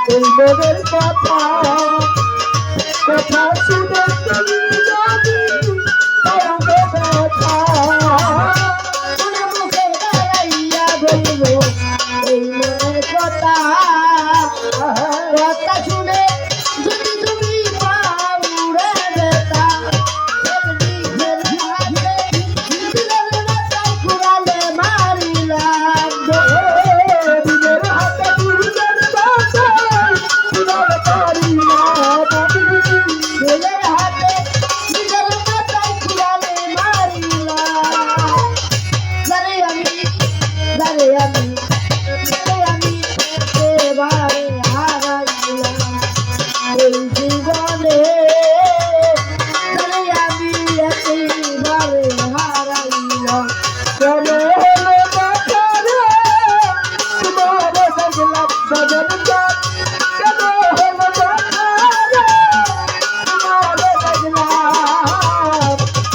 এই মনের কথা কথা শুনে তুমি যদি পাওবে ব্যথা মুখে দাঁড়াইয়া বলব এই মনের কথা কথা শুনে যদি তুমি পাউরে ব্যথা কুড়ালে মারিলাম নিজের হাতে নিজের কথা তোমার পারি না ছেলের হাতে নিজের মাথায় কুড়ালে মারিলাম জানে আমি একেবারে হারাইলাম এই জীবনে জানে আমি একেবারে হারাইলাম চলো হলো বাজারে তোমার দেখলাম বাজার যাক কেন হলো বাজারে তোমার দেখলাম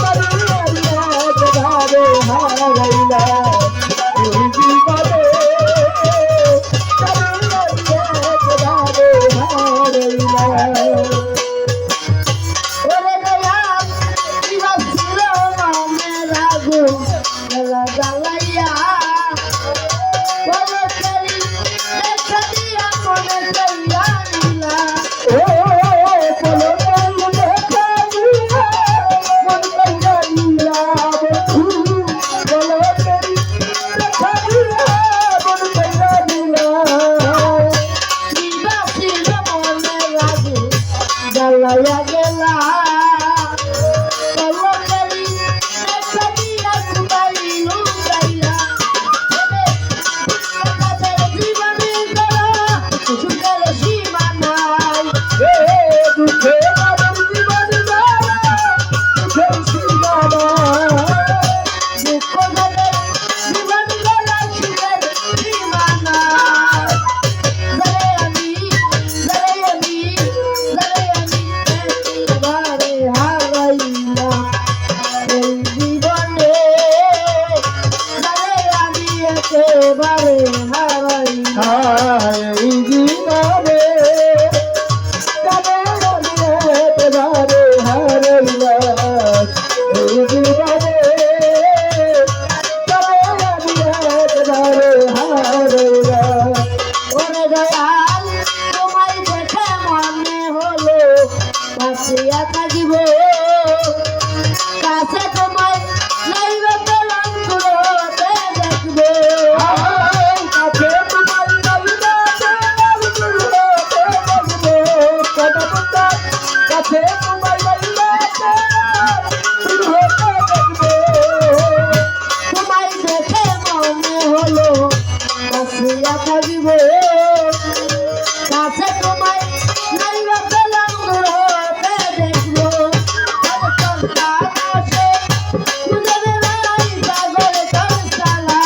পারিয়া যেভাবে হারাইলাম এই জীবনে পারিয়া যেভাবে হারাইলাম ওরে দয়াল কিবা ছিল মনের আগুন জ্বালাইয়া বলো ফেরি দেখা দিয়া মনে চাইয়া নিলা ও বলো বলো দেখা দিয়া মন কইরা নিলা বন্ধু বলো তেরি দেখা দিয়া মন কইরা নিলা কিবা ছিল মনের আগুন জ্বালাইয়া গেলা বলো ফেরি দেখা দিয়া কুবাইলু গাইলা জীবনে গেলা সুখের সীমা নাই এ দুঃখে আমার জীবন যারা দুঃখের সীমা নাই দুঃখ গেলে জীবন গেলা সুখের সীমা নাই একেবারে হারাইলাম এই জীবনে আমি একেবারে হারাইলাম এই জীবনে কেন একেবারে হারাইলাম এই জীবনে কেন একেবারে হারাইলাম ওরে দয়াল তোমায় দেখে মনে হলো কাছিয়া থাকিব কাছে তোমায় নাইবে পেলাম দূরতে দেখবো কাছে তোমার গালিতে কাছে তোমার গালিতে তোমায় দেখে মনে হলো কাছিয়া থাকিব কাছে তোমায় নাইবে পেলাম দূরতে দেখবো পাগল কনসালা